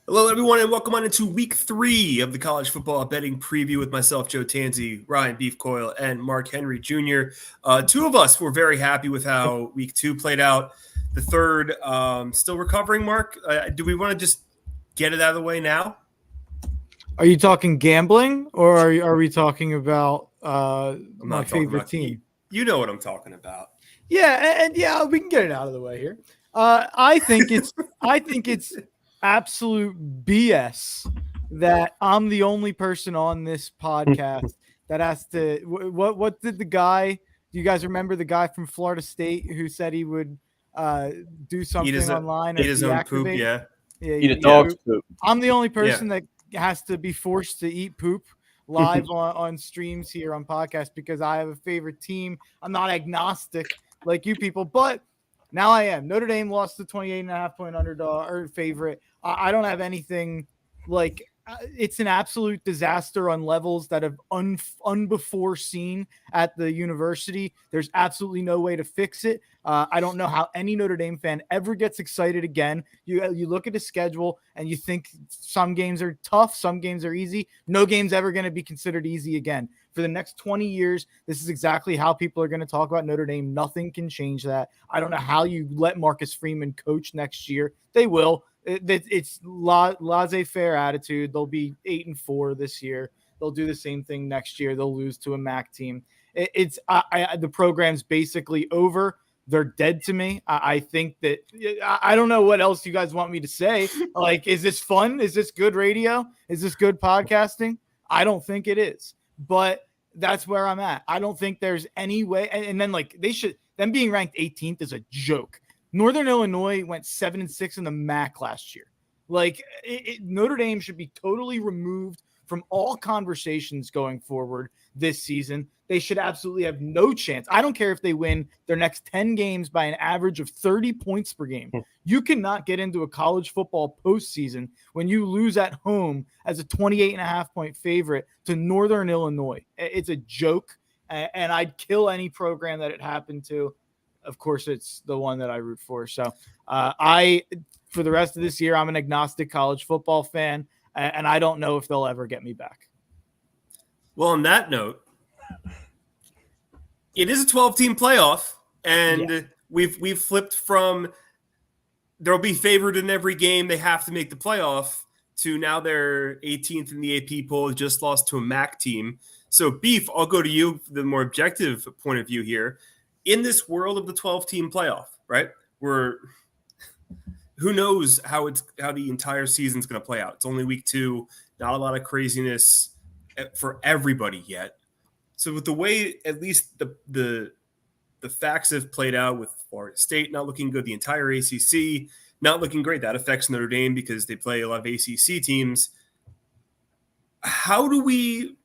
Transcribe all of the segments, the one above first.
Hello, everyone, and welcome on into week 3 of the college football betting preview with myself, Joe Tansey, Ryan Beef Coyle, and Mark Henry Jr. Two of us were very happy with how week 2 played out. The third, still recovering, Mark. Do we want to just get it out of the way now? Are you talking gambling, or are we talking about my favorite team? You know what I'm talking about. Yeah, and yeah, we can get it out of the way here. I think it's absolute BS that I'm the only person on this podcast that has to. What did the guy? Do you guys remember the guy from Florida State who said he would do something online or eat his own poop? Yeah, eat a dog's poop. I'm the only person that has to be forced to eat poop live on streams here on podcast because I have a favorite team. I'm not agnostic like you people, but now I am. Notre Dame lost the 28.5-point underdog or favorite. I don't have anything like it's an absolute disaster on levels that have unbefore seen at the university. There's absolutely no way to fix it. I don't know how any Notre Dame fan ever gets excited again. You look at the schedule and you think some games are tough, some games are easy. No game's ever going to be considered easy again. For the next 20 years, this is exactly how people are going to talk about Notre Dame. Nothing can change that. I don't know how you let Marcus Freeman coach next year. They will. It's laissez-faire attitude. They'll be 8-4 this year. They'll do the same thing next year. They'll lose to a MAC team. The program's basically over. They're dead to me. I think that I don't know what else you guys want me to say. Like, is this fun? Is this good radio? Is this good podcasting? I don't think it is, but that's where I'm at. I don't think there's any way. And then like them being ranked 18th is a joke. Northern Illinois went 7-6 in the MAC last year. Like Notre Dame should be totally removed from all conversations going forward this season. They should absolutely have no chance. I don't care if they win their next 10 games by an average of 30 points per game. You cannot get into a college football postseason when you lose at home as a 28.5-point favorite to Northern Illinois. It's a joke, and I'd kill any program that it happened to. Of course, it's the one that I root for. So for the rest of this year, I'm an agnostic college football fan, and I don't know if they'll ever get me back. Well, on that note, it is a 12-team playoff, and we've flipped from there'll be favored in every game, they have to make the playoff, to now they're 18th in the AP poll, just lost to a MAC team. So, Beef, I'll go to you for the more objective point of view here. In this world of the 12-team playoff, right? Who knows how the entire season's going to play out? It's only week 2, not a lot of craziness for everybody yet. So with the way at least the facts have played out with Florida State not looking good, the entire ACC not looking great, that affects Notre Dame because they play a lot of ACC teams. How do we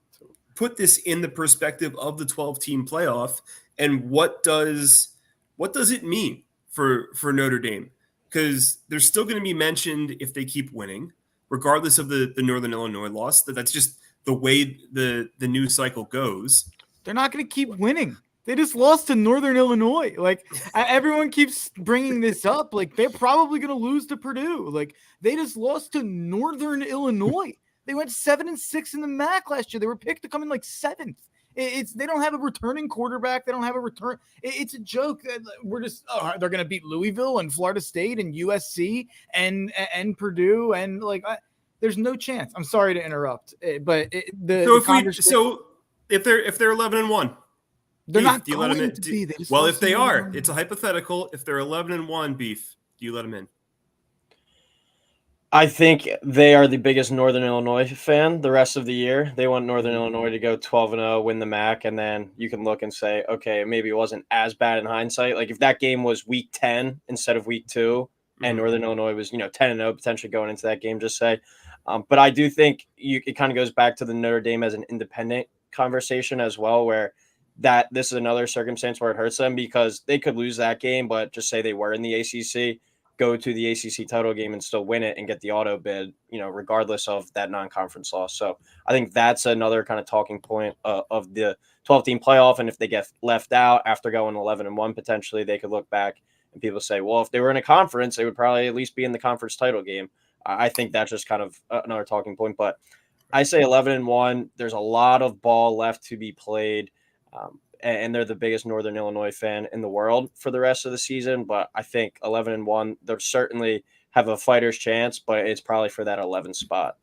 put this in the perspective of the 12-team playoff, and what does it mean for Notre Dame? Because they're still going to be mentioned if they keep winning, regardless of the Northern Illinois loss. That's just the way the news cycle goes. They're not going to keep winning. They just lost to Northern Illinois. Like, everyone keeps bringing this up. Like, they're probably going to lose to Purdue. Like, they just lost to Northern Illinois. They went 7-6 in the MAC last year. They were picked to come in like 7th. They don't have a returning quarterback. They don't have a return. It's a joke. We're just they're going to beat Louisville and Florida State and USC and Purdue and like there's no chance. I'm sorry to interrupt, but if they're 11-1, they're not going to be. Well, if they are, it's a hypothetical. If they're 11-1, Beef, do you let them in? I think they are the biggest Northern Illinois fan the rest of the year. They want Northern Illinois to go 12-0, win the MAC, and then you can look and say, okay, maybe it wasn't as bad in hindsight. Like if that game was week 10 instead of week 2, and Northern Illinois was 10-0 potentially going into that game, just say. But I do think it kind of goes back to the Notre Dame as an independent conversation as well, where this is another circumstance where it hurts them because they could lose that game, but just say they were in the ACC. Go to the ACC title game and still win it and get the auto bid, regardless of that non-conference loss. So I think that's another kind of talking point of the 12-team playoff. And if they get left out after going 11-1, potentially they could look back and people say, well, if they were in a conference, they would probably at least be in the conference title game. I think that's just kind of another talking point. But I say 11-1. There's a lot of ball left to be played. And they're the biggest Northern Illinois fan in the world for the rest of the season. But I think 11-1, they'll certainly have a fighter's chance, but it's probably for that 11 spot.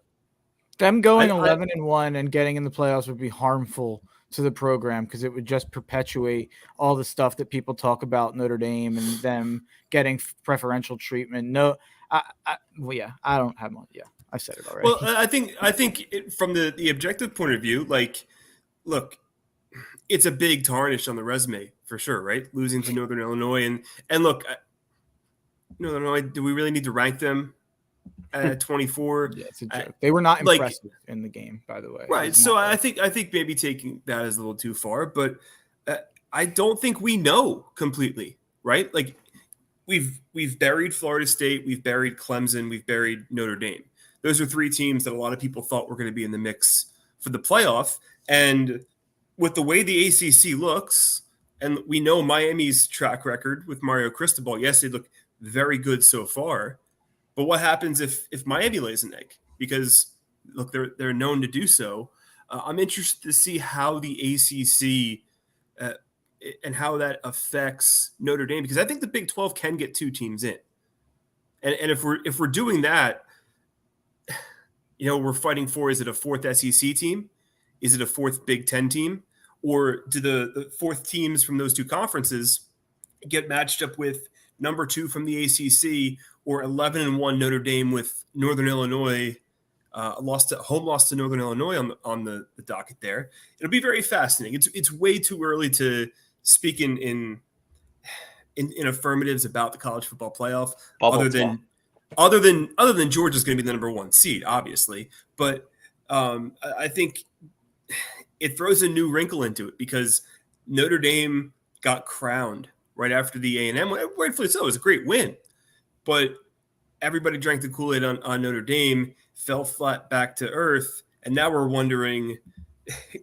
Them going 11-1 and getting in the playoffs would be harmful to the program because it would just perpetuate all the stuff that people talk about Notre Dame and them getting preferential treatment. No, I don't have one. Yeah, I said it already. Well, I think from the objective point of view, like, look, it's a big tarnish on the resume for sure, right? Losing to Northern Illinois and look, Northern Illinois, do we really need to rank them at 24? Yeah, it's a joke. They were not impressive in the game, by the way. Right. So I think maybe taking that is a little too far, but I don't think we know completely, right? Like we've buried Florida State, we've buried Clemson, we've buried Notre Dame. Those are three teams that a lot of people thought were going to be in the mix for the playoff, and with the way the ACC looks, and we know Miami's track record with Mario Cristobal, yes, they look very good so far. But what happens if Miami lays an egg? Because, look, they're known to do so. I'm interested to see how the ACC and how that affects Notre Dame, because I think the Big 12 can get two teams in. And if we're doing that, we're fighting for, is it a fourth SEC team? Is it a fourth Big 10 team? Or do the fourth teams from those two conferences get matched up with number 2 from the ACC or 11-1 Notre Dame with Northern Illinois, home loss to Northern Illinois on the docket there? It'll be very fascinating. It's way too early to speak in affirmatives about the college football playoff, other than Georgia's going to be the number 1 seed, obviously. But I think it throws a new wrinkle into it because Notre Dame got crowned right after the A&M. Rightfully so. It was a great win. But everybody drank the Kool-Aid on Notre Dame, fell flat back to earth, and now we're wondering,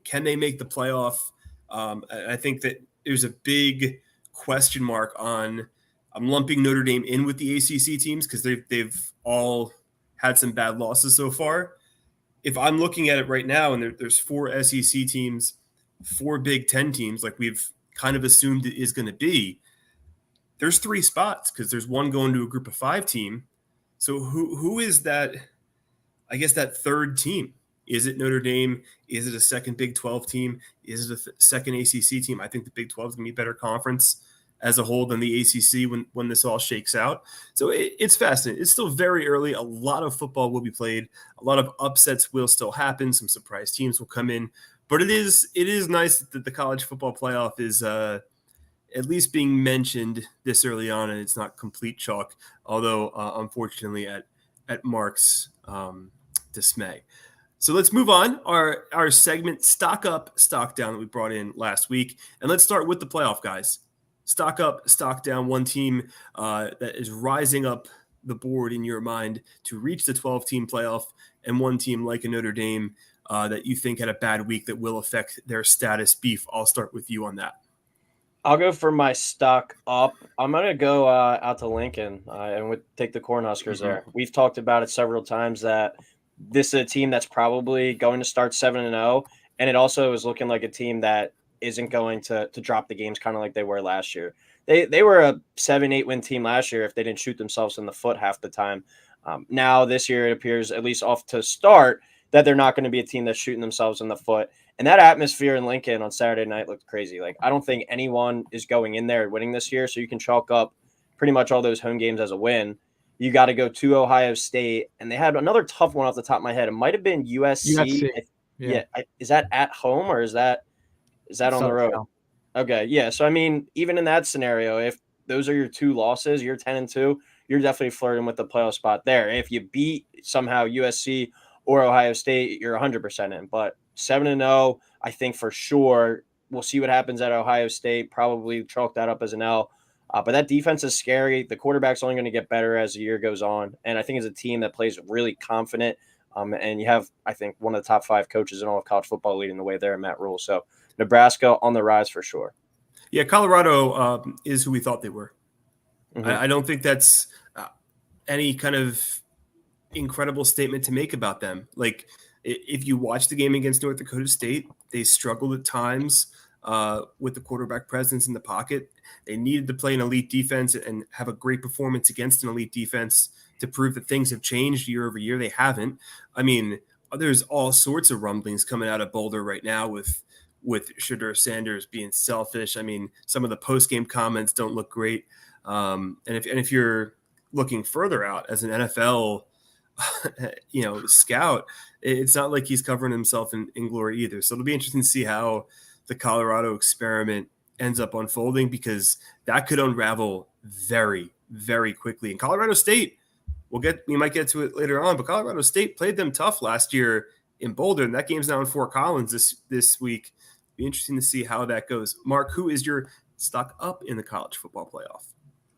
can they make the playoff? I think that there's a big question mark on – I'm lumping Notre Dame in with the ACC teams because they've all had some bad losses so far. If I'm looking at it right now and there's 4 SEC teams, 4 Big 10 teams, like we've kind of assumed it is going to be, there's 3 spots because there's one going to a group of 5 team. So who is that, I guess, that third team? Is it Notre Dame? Is it a second Big 12 team? Is it a second ACC team? I think the Big 12 is going to be a better conference as a whole than the ACC when this all shakes out. So it's fascinating. It's still very early. A lot of football will be played. A lot of upsets will still happen. Some surprise teams will come in. But it is nice that the college football playoff is at least being mentioned this early on, and it's not complete chalk, although unfortunately at Mark's dismay. So let's move on. Our segment, Stock Up, Stock Down, that we brought in last week. And let's start with the playoff, guys. Stock up, stock down, one team that is rising up the board in your mind to reach the 12-team playoff, and one team like a Notre Dame that you think had a bad week that will affect their status. Beef, I'll start with you on that. I'll go for my stock up. I'm going to go out to Lincoln and take the Cornhuskers there. We've talked about it several times that this is a team that's probably going to start 7-0, and it also is looking like a team that isn't going to drop the games kind of like they were last year. They were a 7-8 win team last year if they didn't shoot themselves in the foot half the time. Now this year it appears, at least off to start, that they're not going to be a team that's shooting themselves in the foot. And that atmosphere in Lincoln on Saturday night looked crazy. Like, I don't think anyone is going in there and winning this year, so you can chalk up pretty much all those home games as a win. You got to go to Ohio State, and they had another tough one off the top of my head. It might have been USC. Yeah. Is that at home or is that on the road? Okay, yeah. So, I mean, even in that scenario, if those are your 2 losses, you're 10-2, you're definitely flirting with the playoff spot there. If you beat somehow USC or Ohio State, you're 100% in. But 7-0, I think for sure. We'll see what happens at Ohio State. Probably chalk that up as an L. But that defense is scary. The quarterback's only going to get better as the year goes on. And I think it's a team that plays really confident. And you have, I think, one of the top 5 coaches in all of college football leading the way there, Matt Rule. So Nebraska on the rise for sure. Yeah, Colorado is who we thought they were. I don't think that's any kind of incredible statement to make about them. Like, if you watch the game against North Dakota State, they struggled at times with the quarterback presence in the pocket. They needed to play an elite defense and have a great performance against an elite defense to prove that things have changed year over year. They haven't. I mean, there's all sorts of rumblings coming out of Boulder right now with Shedeur Sanders being selfish. I mean, some of the post-game comments don't look great. And if you're looking further out as an NFL scout, it's not like he's covering himself in glory either. So it'll be interesting to see how the Colorado experiment ends up unfolding, because that could unravel very, very quickly. And Colorado State, we might get to it later on, but Colorado State played them tough last year in Boulder, and that game's now in Fort Collins this week. Be interesting to see how that goes. Mark, who is your stock up in the college football playoff?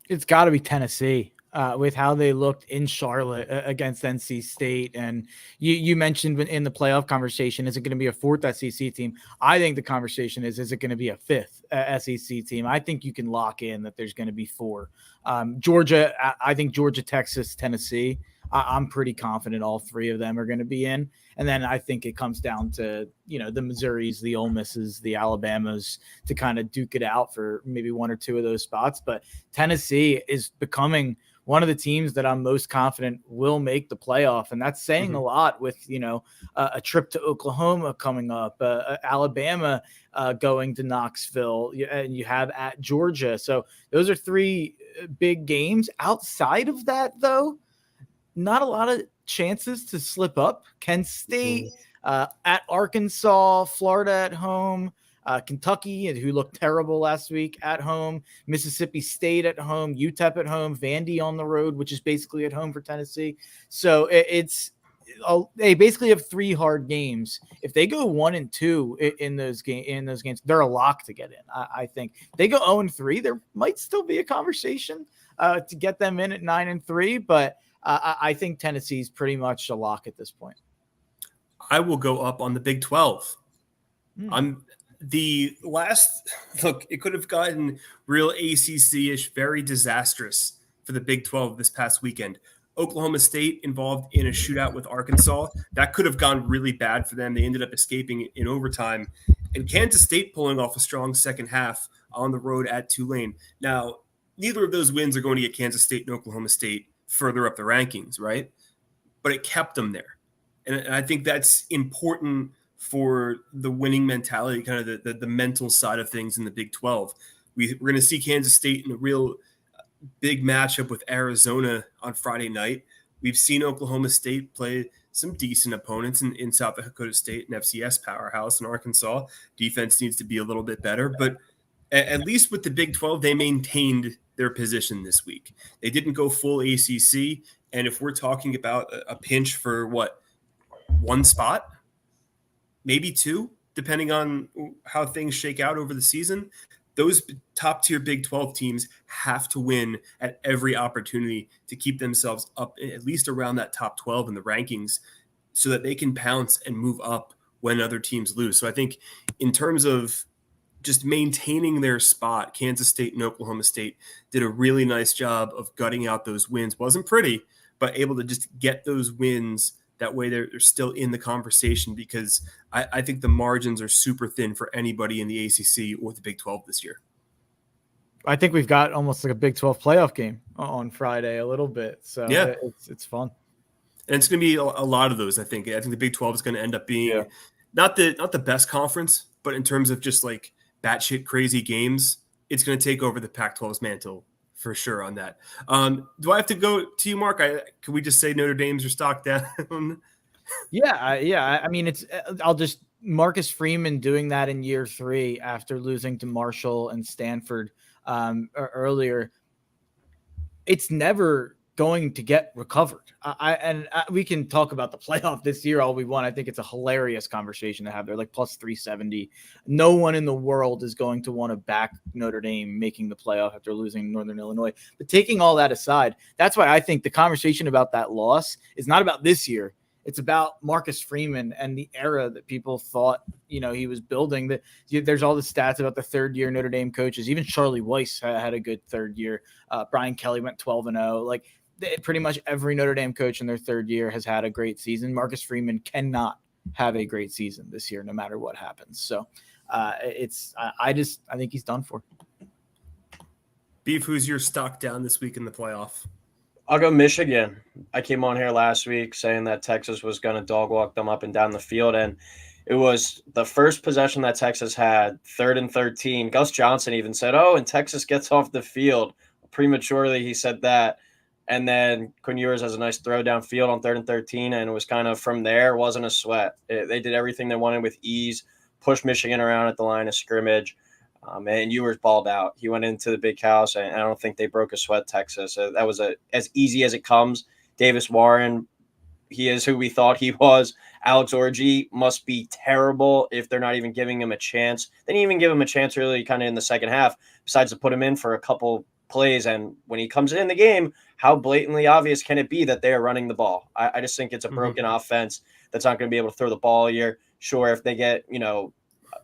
It's got to be Tennessee. With how they looked in Charlotte against NC State. And you mentioned in the playoff conversation, is it going to be a fourth SEC team? I think the conversation is it going to be a fifth SEC team? I think you can lock in that there's going to be four. Georgia, I think Georgia, Texas, Tennessee, I'm pretty confident all three of them are going to be in. And then I think it comes down to, the Missouris, the Ole Misses, the Alabamas to kind of duke it out for maybe one or two of those spots. But Tennessee is becoming one of the teams that I'm most confident will make the playoff. And that's saying a lot with, a trip to Oklahoma coming up, Alabama going to Knoxville, and you have at Georgia. So those are three big games. Outside of that, though, not a lot of chances to slip up. Kent State at Arkansas, Florida at home, Kentucky, who looked terrible last week, at home, Mississippi State at home, UTEP at home, Vandy on the road, which is basically at home for Tennessee. So they basically have three hard games. If they go 1-2 in those games, they're a lock to get in. I think if they go 0-3, there might still be a conversation to get them in at 9-3, but I think Tennessee's pretty much a lock at this point. I will go up on the Big 12. The last look, it could have gotten real ACC-ish, very disastrous for the Big 12 this past weekend. Oklahoma State involved in a shootout with Arkansas. That could have gone really bad for them. They ended up escaping in overtime. And Kansas State pulling off a strong second half on the road at Tulane. Now, neither of those wins are going to get Kansas State and Oklahoma State further up the rankings, right? But it kept them there. And I think that's important for the winning mentality, kind of the mental side of things in the Big 12. We're going to see Kansas State in a real big matchup with Arizona on Friday night. We've seen Oklahoma State play some decent opponents in South Dakota State, an FCS powerhouse, in Arkansas. Defense needs to be a little bit better, but at least with the Big 12, they maintained their position this week. They didn't go full ACC, and if we're talking about a pinch for one spot, maybe two, depending on how things shake out over the season, those top tier Big 12 teams have to win at every opportunity to keep themselves up at least around that top 12 in the rankings so that they can pounce and move up when other teams lose. So I think in terms of just maintaining their spot, Kansas State and Oklahoma State did a really nice job of gutting out those wins. Wasn't pretty, but able to just get those wins. That way they're still in the conversation, because I think the margins are super thin for anybody in the ACC or the Big 12 this year. I think we've got almost like a Big 12 playoff game on Friday a little bit. So yeah, it's fun. And it's going to be a lot of those, I think. I think the Big 12 is going to end up being not the best conference, but in terms of just like batshit crazy games, it's going to take over the Pac-12's mantle for sure on that. Do I have to go to you, Mark? Can we just say Notre Dame's your stock down? Yeah. I mean, I'll just Marcus Freeman doing that in year 3 after losing to Marshall and Stanford earlier. It's never going to get recovered. We can talk about the playoff this year all we want. I think it's a hilarious conversation to have. They're like plus 370. No one in the world is going to want to back Notre Dame making the playoff after losing Northern Illinois. But taking all that aside, that's why I think the conversation about that loss is not about this year. It's about Marcus Freeman and the era that people thought, he was building. There's all the stats about the third-year Notre Dame coaches. Even Charlie Weiss had a good third year. Brian Kelly went 12-0. Like, pretty much every Notre Dame coach in their third year has had a great season. Marcus Freeman cannot have a great season this year, no matter what happens. So I think he's done for. Beef, who's your stock down this week in the playoff? I'll go Michigan. I came on here last week saying that Texas was going to dog walk them up and down the field, and it was the first possession that Texas had, 3rd and 13. Gus Johnson even said, and Texas gets off the field. Prematurely, he said that. And then Quinn Ewers has a nice throw downfield on 3rd and 13, and it was kind of from there. It wasn't a sweat. They did everything they wanted with ease, pushed Michigan around at the line of scrimmage. And Ewers balled out. He went into the big house, and I don't think they broke a sweat, Texas. That was as easy as it comes. Davis Warren, he is who we thought he was. Alex Orji must be terrible if they're not even giving him a chance. They didn't even give him a chance really kind of in the second half, besides to put him in for a couple plays. And when he comes in the game, how blatantly obvious can it be that they are running the ball? I just think it's a broken offense that's not going to be able to throw the ball all year. Sure, if they get,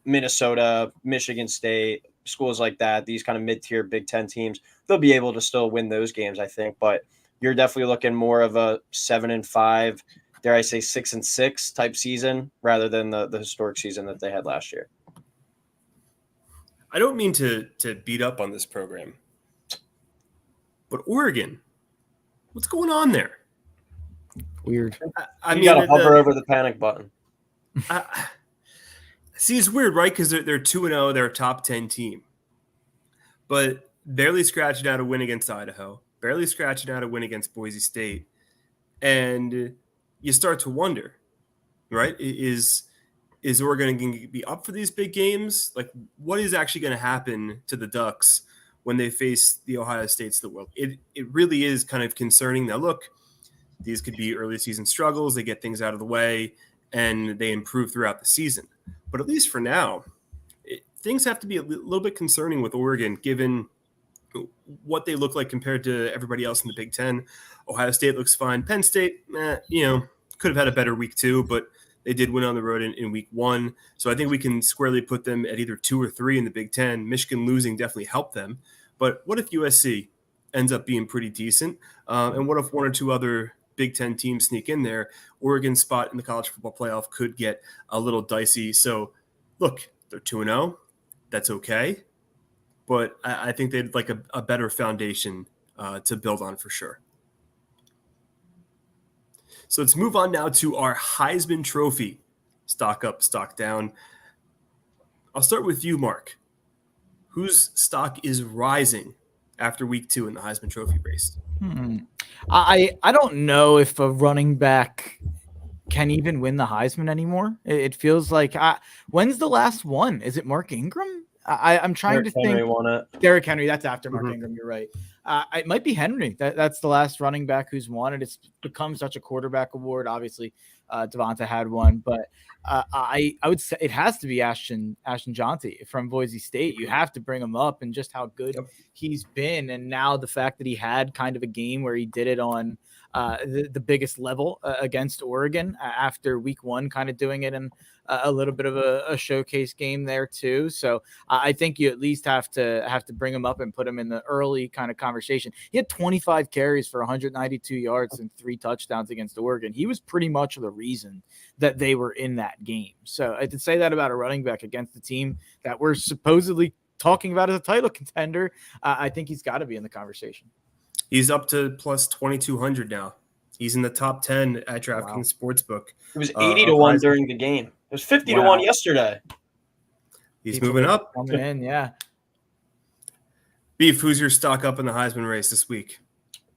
Minnesota, Michigan State, schools like that, these kind of mid-tier Big Ten teams, they'll be able to still win those games, I think. But you're definitely looking more of a 7-5, dare I say 6-6 type season rather than the historic season that they had last year. I don't mean to beat up on this program, but Oregon, what's going on there? Weird. I mean, got to hover over the panic button. See, it's weird, right? Because they're 2-0, they're a top 10 team, but barely scratching out a win against Idaho, barely scratching out a win against Boise State, and you start to wonder, right? Is Oregon going to be up for these big games? Like, what is actually going to happen to the Ducks when they face the Ohio States of the world? It really is kind of concerning. Now, look, these could be early season struggles. They get things out of the way, and they improve throughout the season. But at least for now, things have to be a little bit concerning with Oregon, given what they look like compared to everybody else in the Big Ten. Ohio State looks fine. Penn State, could have had a better week 2, but they did win on the road in week 1. So I think we can squarely put them at either 2 or 3 in the Big Ten. Michigan losing definitely helped them. But what if USC ends up being pretty decent? And what if 1 or 2 other Big Ten teams sneak in there? Oregon's spot in the college football playoff could get a little dicey. So, look, they're 2-0. That's okay. But I think they'd like a better foundation to build on for sure. So let's move on now to our Heisman Trophy. Stock up, stock down. I'll start with you, Mark. Whose stock is rising after week 2 in the Heisman Trophy race? I don't know if a running back can even win the Heisman anymore. It feels like when's the last one? Is it Mark Ingram? I'm trying Derrick to think. Henry won it. Derrick Henry. That's after Mark Ingram. You're right. It might be Henry. That's the last running back who's won it. It's become such a quarterback award. Obviously, Devonta had one, but I would say it has to be Ashton Jonty from Boise State. You have to bring him up and just how good he's been. And now the fact that he had kind of a game where he did it on the biggest level against Oregon after week 1, kind of doing it in a little bit of a showcase game there too. So I think you at least have to bring him up and put him in the early kind of conversation. He had 25 carries for 192 yards and 3 touchdowns against Oregon. He was pretty much the reason that they were in that game. So to say that about a running back against the team that we're supposedly talking about as a title contender, I think he's got to be in the conversation. He's up to plus 2,200 now. He's in the top 10 at DraftKings Sportsbook. It was 80-1 during the game. It was 50-1 yesterday. He's moving up. Coming in, yeah. Beef, who's your stock up in the Heisman race this week?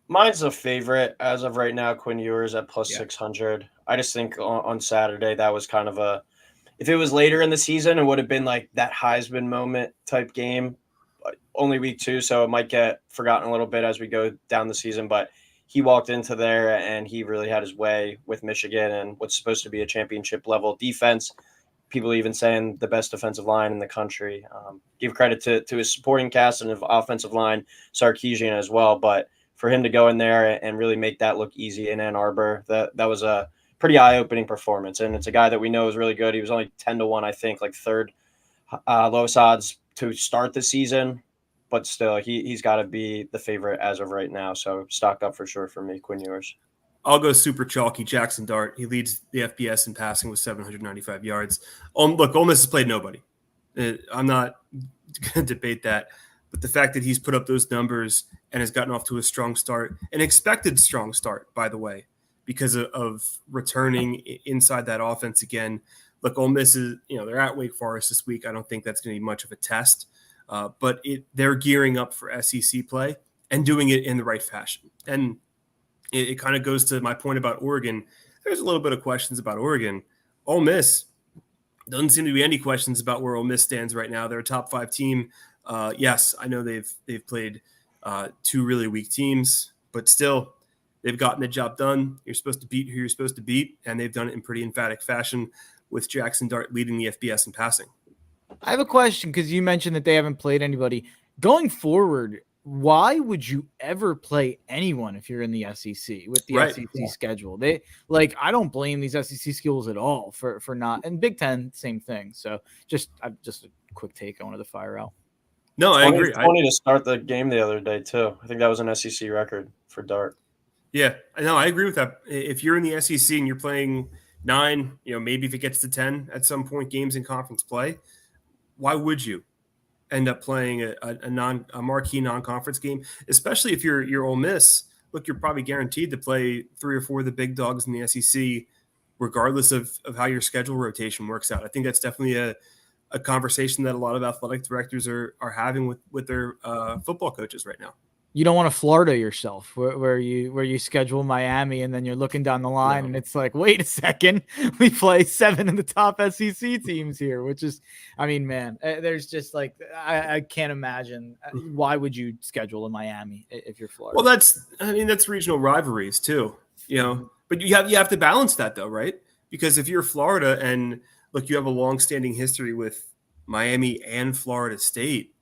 Mine's a favorite as of right now. Quinn Ewers at plus 600. I just think on Saturday that was kind of a – if it was later in the season, it would have been like that Heisman moment type game. Only week 2, so it might get forgotten a little bit as we go down the season. But he walked into there and he really had his way with Michigan and what's supposed to be a championship level defense. People even saying the best defensive line in the country. Give credit to his supporting cast and the offensive line, Sarkisian as well. But for him to go in there and really make that look easy in Ann Arbor, that was a pretty eye-opening performance. And it's a guy that we know is really good. He was only 10-1, I think, like 3rd lowest odds to start the season. but still, he's got to be the favorite as of right now. So stock up for sure for me, Quinn Ewers. I'll go super chalky. Jackson Dart. He leads the FBS in passing with 795 yards. Look, Ole Miss has played nobody. I'm not going to debate that. But the fact that he's put up those numbers and has gotten off to a strong start, an expected strong start, by the way, because of returning inside that offense again. Look, Ole Miss is, they're at Wake Forest this week. I don't think that's going to be much of a test. But they're gearing up for SEC play and doing it in the right fashion. And it kind of goes to my point about Oregon. There's a little bit of questions about Oregon. Ole Miss, doesn't seem to be any questions about where Ole Miss stands right now. They're a top 5 team. Yes, I know they've played 2 really weak teams, but still they've gotten the job done. You're supposed to beat who you're supposed to beat, and they've done it in pretty emphatic fashion with Jackson Dart leading the FBS in passing. I have a question because you mentioned that they haven't played anybody. Going forward, why would you ever play anyone if you're in the SEC with the SEC schedule? I don't blame these SEC schools at all for not, and Big Ten, same thing. So just a quick take I wanted to fire out. No, I agree. 20 to start the game the other day too. I think that was an SEC record for Dart. Yeah, no, I agree with that. If you're in the SEC and you're playing 9, maybe if it gets to 10 at some point games in conference play, why would you end up playing a marquee non-conference game, especially if you're Ole Miss? Look, you're probably guaranteed to play 3 or 4 of the big dogs in the SEC, regardless of how your schedule rotation works out. I think that's definitely a conversation that a lot of athletic directors are having with their football coaches right now. You don't want to Florida yourself where you schedule Miami and then you're looking down the line and it's like, wait a second, we play 7 of the top SEC teams here, which is, man, there's just I can't imagine. Why would you schedule in Miami if you're Florida? Well, that's regional rivalries too, but you have to balance that though, right? Because if you're Florida and look, you have a long-standing history with Miami and Florida State,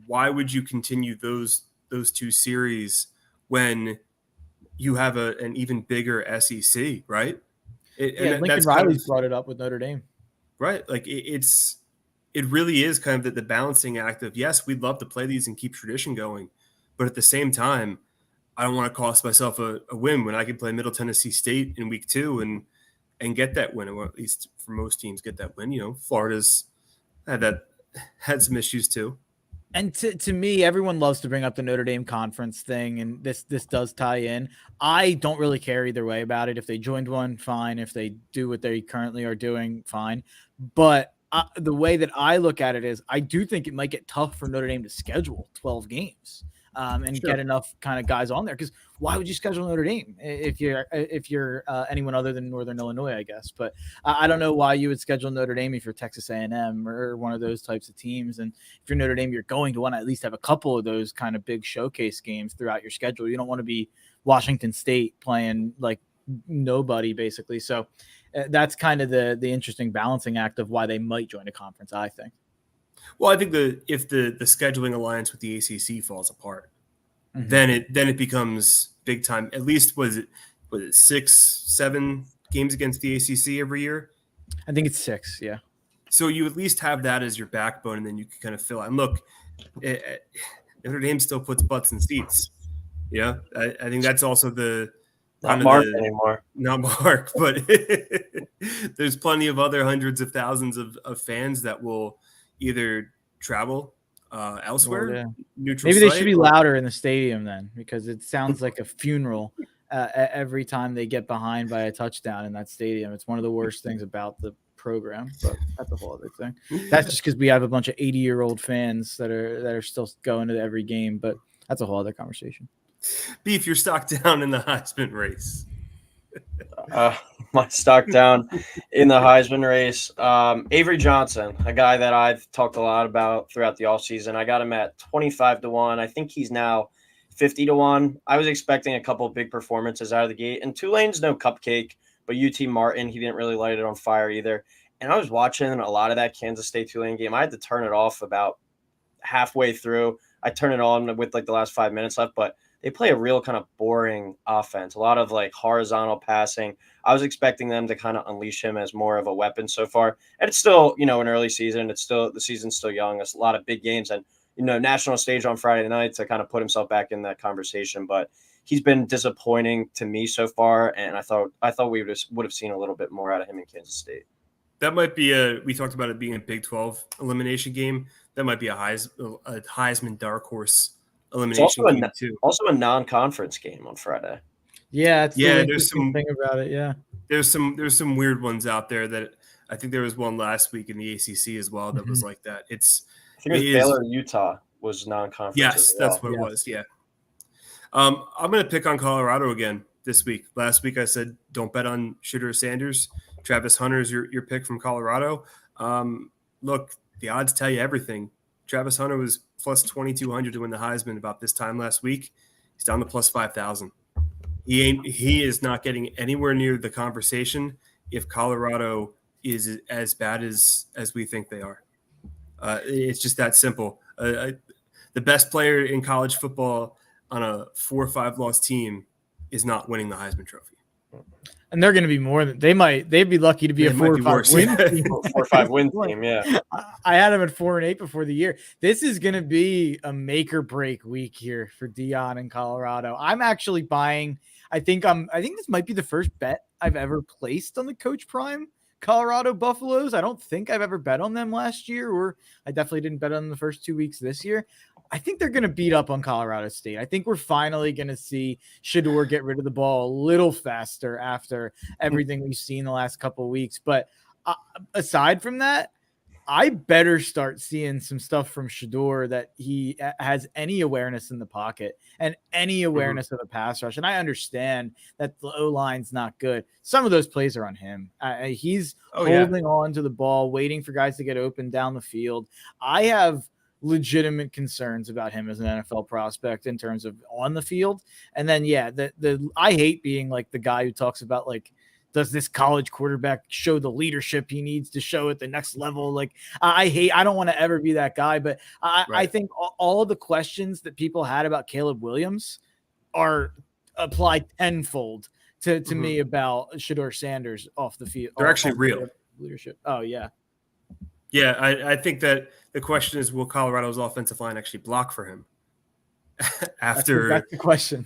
why would you continue those 2 series when you have an even bigger SEC, right? Lincoln Riley's brought it up with Notre Dame. Right. It really is kind of the balancing act of, yes, we'd love to play these and keep tradition going. But at the same time, I don't want to cost myself a win when I can play Middle Tennessee State in week 2 and get that win, or at least for most teams get that win. Florida's had some issues too. And to me, everyone loves to bring up the Notre Dame conference thing, and this does tie in. I don't really care either way about it. If they joined one, fine. If they do what they currently are doing, fine. But the way that I look at it is I do think it might get tough for Notre Dame to schedule 12 games and get enough kind of guys on there. Because why would you schedule Notre Dame if you're anyone other than Northern Illinois, I guess? But I don't know why you would schedule Notre Dame if you're Texas A&M or one of those types of teams. And if you're Notre Dame, you're going to want to at least have a couple of those kind of big showcase games throughout your schedule. You don't want to be Washington State playing like nobody, basically. So that's kind of the interesting balancing act of why they might join a conference, I think. Well, I think if the scheduling alliance with the ACC falls apart, then it becomes big time. At least was it 6-7 games against the ACC every year? I think it's 6, yeah. So you at least have that as your backbone, and then you can kind of fill out. And look, Notre Dame still puts butts in seats. Yeah, I think that's also not Mark anymore. Not Mark, but there's plenty of other hundreds of thousands of fans that will either travel elsewhere, neutral maybe site, they should be louder in the stadium then, because it sounds like a funeral every time they get behind by a touchdown in that stadium. It's one of the worst things about the program, but that's a whole other thing. That's just because we have a bunch of 80-year-old fans that are still going to every game, but that's a whole other conversation. Beef, you're stock down in the Heisman race. My stock down in the Heisman race. Avery Johnson, a guy that I've talked a lot about throughout the offseason. I got him at 25-1. I think he's now 50-1. I was expecting a couple of big performances out of the gate. And Tulane's no cupcake, but UT Martin, he didn't really light it on fire either. And I was watching a lot of that Kansas State Tulane game. I had to turn it off about halfway through. I turned it on with the last 5 minutes left, but they play a real kind of boring offense, a lot of horizontal passing. I was expecting them to kind of unleash him as more of a weapon so far. And it's still, an early season. The season's still young. There's a lot of big games. And national stage on Friday night to kind of put himself back in that conversation. But he's been disappointing to me so far, and I thought we would have seen a little bit more out of him in Kansas State. That might be we talked about it being a Big 12 elimination game. That might be a Heisman dark horse elimination game too. Also a non-conference game on Friday. Yeah, there's some thing about it. Yeah, there's some weird ones out there that I think there was one last week in the ACC as well that was like that. I think it was Baylor, Utah was non-conference. Yes, that's what it was. Yeah. I'm going to pick on Colorado again this week. Last week I said don't bet on Shedeur Sanders. Travis Hunter is your pick from Colorado. Look, the odds tell you everything. Travis Hunter was plus 2,200 to win the Heisman about this time last week. He's down to plus 5,000. He is not getting anywhere near the conversation if Colorado is as bad as we think they are. It's just that simple. The best player in college football on a 4 or 5 loss team is not winning the Heisman Trophy. And they're going to be more than they'd be lucky to be a 4 or 5 win team. 4 or 5 win team. Yeah. I had them at 4 and 8 before the year. This is going to be a make or break week here for Dion in Colorado. I'm actually buying. I think this might be the first bet I've ever placed on the Coach Prime Colorado Buffaloes. I don't think I've ever bet on them last year, or I definitely didn't bet on them the first 2 weeks this year. I think they're going to beat up on Colorado State. I think we're finally going to see Shedeur get rid of the ball a little faster after everything we've seen the last couple of weeks. But aside from that, I better start seeing some stuff from Shedeur that he has any awareness in the pocket and any awareness of a pass rush. And I understand that the O-line's not good. Some of those plays are on him. He's holding on to the ball, waiting for guys to get open down the field. I have legitimate concerns about him as an NFL prospect in terms of on the field. And then, I hate being like the guy who talks about like, does this college quarterback show the leadership he needs to show at the next level? Like I don't want to ever be that guy, but I think all of the questions that people had about Caleb Williams are applied tenfold to me about Shedeur Sanders off the field. They're actually real leadership. Oh yeah. Yeah. I think that the question is, will Colorado's offensive line actually block for him? That's the question.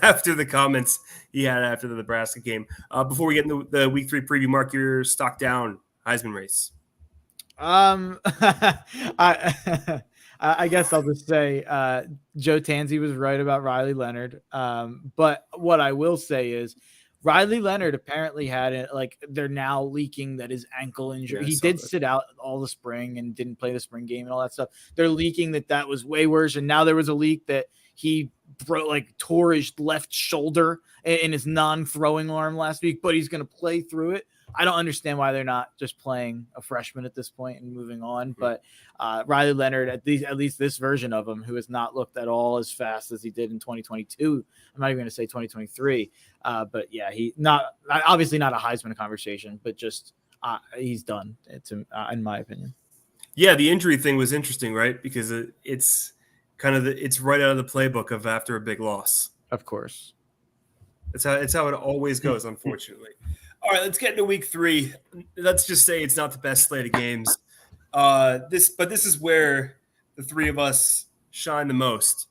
After the comments he had after the Nebraska game. Before we get into the week 3 preview, mark your stock down Heisman race. I guess I'll just say Joe Tansey was right about Riley Leonard. But what I will say is Riley Leonard apparently had it, like they're now leaking that his ankle injury. Yeah, he did sit out all the spring and didn't play the spring game and all that stuff. They're leaking that was way worse. And now there was a leak that he tore his left shoulder in his non-throwing arm last week, but he's going to play through it. I don't understand why they're not just playing a freshman at this point and moving on. But Riley Leonard, at least this version of him, who has not looked at all as fast as he did in 2022. I'm not even going to say 2023. But yeah, obviously not a Heisman conversation, but just he's done, in my opinion. Yeah, the injury thing was interesting, right? Because it's kind of it's right out of the playbook of after a big loss. Of course. It's how it always goes, unfortunately. All right, let's get into week 3. Let's just say it's not the best slate of games. This is where the 3 of us shine the most.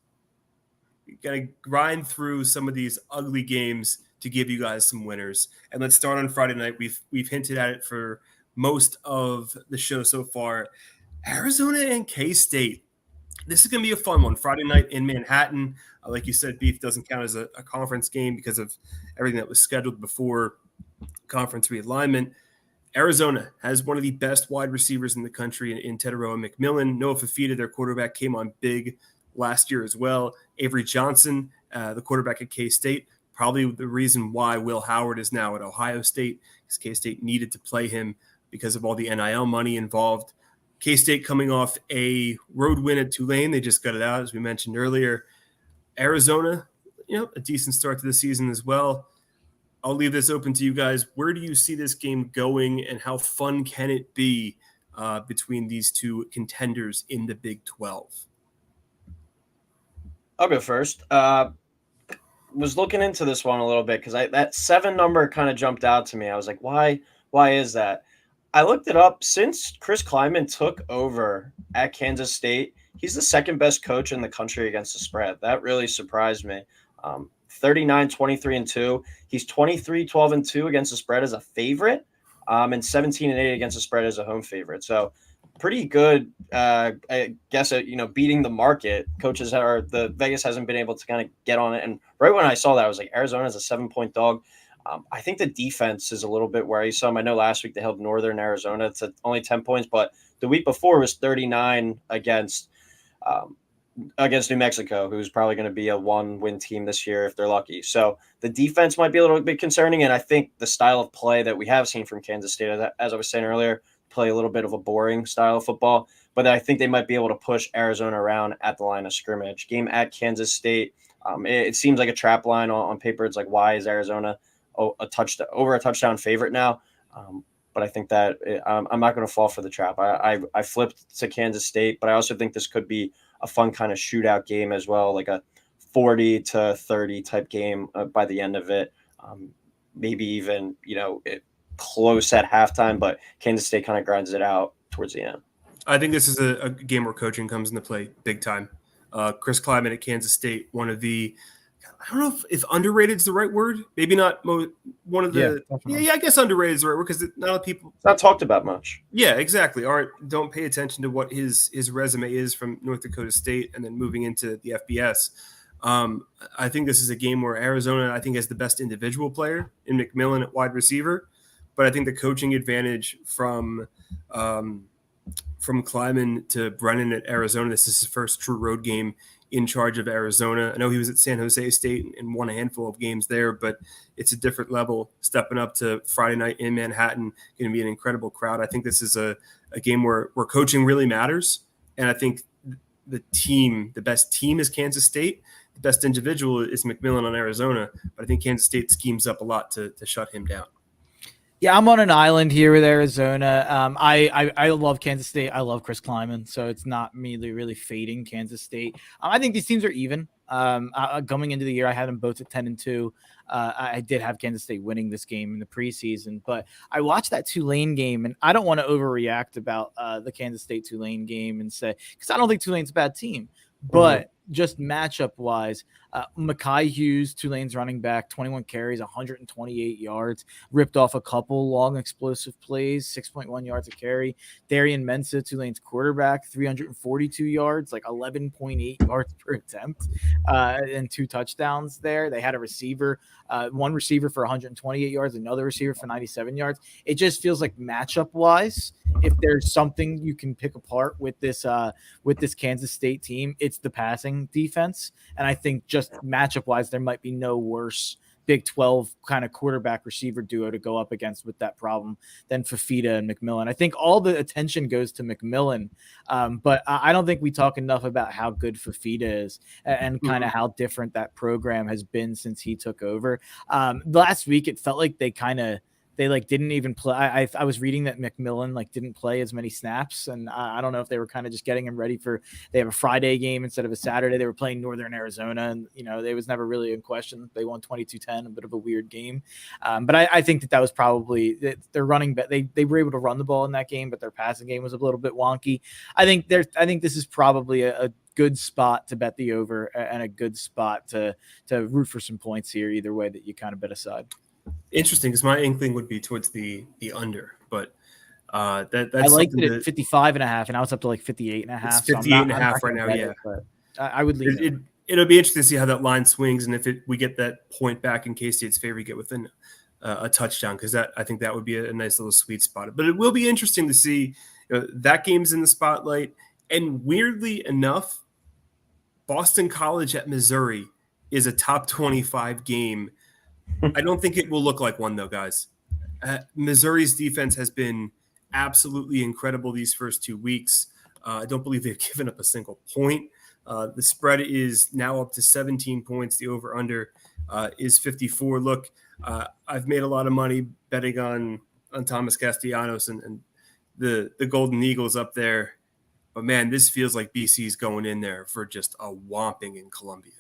We got to grind through some of these ugly games to give you guys some winners. And let's start on Friday night. We've hinted at it for most of the show so far. Arizona and K-State. This is going to be a fun one. Friday night in Manhattan. Like you said, Beef doesn't count as a conference game because of everything that was scheduled before conference realignment. Arizona has one of the best wide receivers in the country in Teteroa McMillan. Noah Fafita, their quarterback, came on big last year as well. Avery Johnson, the quarterback at K-State, probably the reason why Will Howard is now at Ohio State, because K-State needed to play him because of all the NIL money involved. K-State coming off a road win at Tulane. They just got it out, as we mentioned earlier. Arizona, a decent start to the season as well. I'll leave this open to you guys. Where do you see this game going, and how fun can it be between these two contenders in the Big 12? I'll go first. Was looking into this one a little bit because that 7 number kind of jumped out to me. I was like, why is that? I looked it up. Since Chris Kleiman took over at Kansas State, he's the second best coach in the country against the spread. That really surprised me. 39, 23, and 2. He's 23, 12, and 2 against the spread as a favorite, and 17 and 8 against the spread as a home favorite. So pretty good, I guess, beating the market. The Vegas hasn't been able to kind of get on it. And right when I saw that, I was like, Arizona's a 7-point dog. I think the defense is a little bit worrisome. I know last week they held Northern Arizona to only 10 points, but the week before was 39 against New Mexico, who's probably going to be a 1-win team this year if they're lucky. So the defense might be a little bit concerning, and I think the style of play that we have seen from Kansas State, as I was saying earlier, play a little bit of a boring style of football, but I think they might be able to push Arizona around at the line of scrimmage. Game at Kansas State, it seems like a trap line on paper. It's like, why is Arizona over a touchdown favorite now? But I think that I'm not going to fall for the trap. I flipped to Kansas State, but I also think this could be a fun kind of shootout game as well, like a 40-30 type game by the end of it. Maybe even, close at halftime, but Kansas State kind of grinds it out towards the end. I think this is a game where coaching comes into play big time. Chris Kleiman at Kansas State, one of the, I don't know if underrated is the right word. Maybe not one of the, I guess underrated is the right word because not a lot of people. It's not talked about much. Yeah, exactly. Don't pay attention to what his resume is from North Dakota State and then moving into the FBS. I think this is a game where Arizona, I think, has the best individual player in McMillan at wide receiver, but I think the coaching advantage from Kleiman to Brennan at Arizona, this is his first true road game in charge of Arizona. I know he was at San Jose State and won a handful of games there, but it's a different level. Stepping up to Friday night in Manhattan, going to be an incredible crowd. I think this is a game where coaching really matters, and I think the best team is Kansas State. The best individual is McMillan on Arizona, but I think Kansas State schemes up a lot to shut him down. Yeah, I'm on an island here with Arizona. I love Kansas State. I love Chris Kleiman, so it's not me really fading Kansas State. I think these teams are even. Coming into the year, I had them both at 10-2. I did have Kansas State winning this game in the preseason, but I watched that Tulane game, and I don't want to overreact about the Kansas State Tulane game and say, because I don't think Tulane's a bad team, but just matchup wise, Mekhi Hughes, Tulane's running back, 21 carries, 128 yards, ripped off a couple long explosive plays, 6.1 yards a carry. Darian Mensah, Tulane's quarterback, 342 yards, like 11.8 yards per attempt, and 2 touchdowns there. They had a receiver, one receiver for 128 yards, another receiver for 97 yards. It just feels like matchup wise, if there's something you can pick apart with this Kansas State team, it's the passing defense. And I think just matchup wise, there might be no worse Big 12 kind of quarterback receiver duo to go up against with that problem than Fafita and McMillan. I think all the attention goes to McMillan, but I don't think we talk enough about how good Fafita is and kind of how different that program has been since he took over. Last week, it felt like they didn't even play. I was reading that McMillan didn't play as many snaps, and I don't know if they were kind of just getting him ready they have a Friday game instead of a Saturday. They were playing Northern Arizona, and they was never really in question. They won 22-10, a bit of a weird game, but I think that was probably their running back. They were able to run the ball in that game, but their passing game was a little bit wonky. I think this is probably a good spot to bet the over and a good spot to root for some points here. Either way that you kind of bet aside. Interesting, because my inkling would be towards the under, but that's I liked it at 55.5, and now it's up to 58.5. It's 58.5 right now. Yeah, I would leave it. It'll be interesting to see how that line swings, and if we get that point back in K-State's favor, get within a touchdown, because I think that would be a nice little sweet spot. But it will be interesting to see that game's in the spotlight, and weirdly enough, Boston College at Missouri is a top 25 game. I don't think it will look like one, though, guys. Missouri's defense has been absolutely incredible these first 2 weeks. I don't believe they've given up a single point. The spread is now up to 17 points. The over-under is 54. Look, I've made a lot of money betting on Thomas Castellanos and the Golden Eagles up there. But, man, this feels like BC's going in there for just a whomping in Columbia.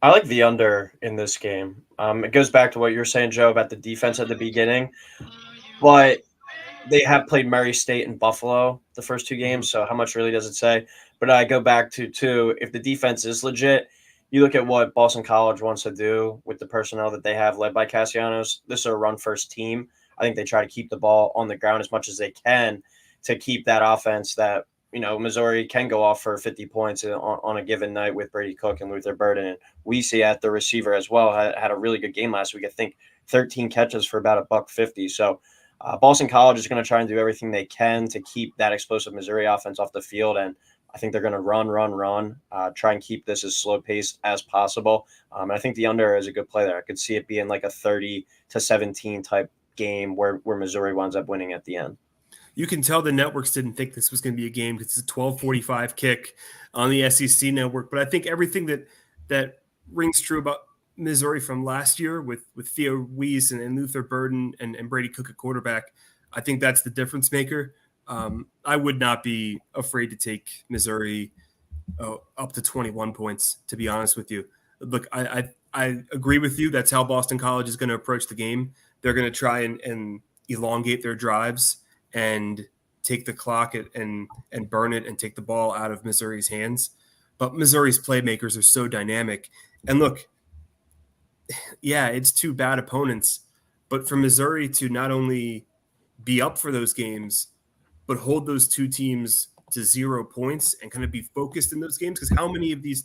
I like the under in this game. It goes back to what you were saying, Joe, about the defense at the beginning. But they have played Murray State and Buffalo the first 2 games, so how much really does it say? But I go back to, too, if the defense is legit, you look at what Boston College wants to do with the personnel that they have led by Castellanos. This is a run-first team. I think they try to keep the ball on the ground as much as they can to keep that offense that, Missouri can go off for 50 points on a given night with Brady Cook and Luther Burden. And we see at the receiver as well had a really good game last week. I think 13 catches for about $150. So Boston College is going to try and do everything they can to keep that explosive Missouri offense off the field. And I think they're going to run, try and keep this as slow paced as possible. And I think the under is a good play there. I could see it being like a 30-17 type game where Missouri winds up winning at the end. You can tell the networks didn't think this was going to be a game because it's a 12:45 kick on the SEC network. But I think everything that rings true about Missouri from last year with Theo Weiss and Luther Burden and Brady Cook at quarterback, I think that's the difference maker. I would not be afraid to take Missouri up to 21 points, to be honest with you. Look, I agree with you. That's how Boston College is going to approach the game. They're going to try and elongate their drives and take the clock and burn it and take the ball out of Missouri's hands. But Missouri's playmakers are so dynamic. And look, yeah, it's two bad opponents. But for Missouri to not only be up for those games, but hold those two teams to 0 points and kind of be focused in those games. Because how many of these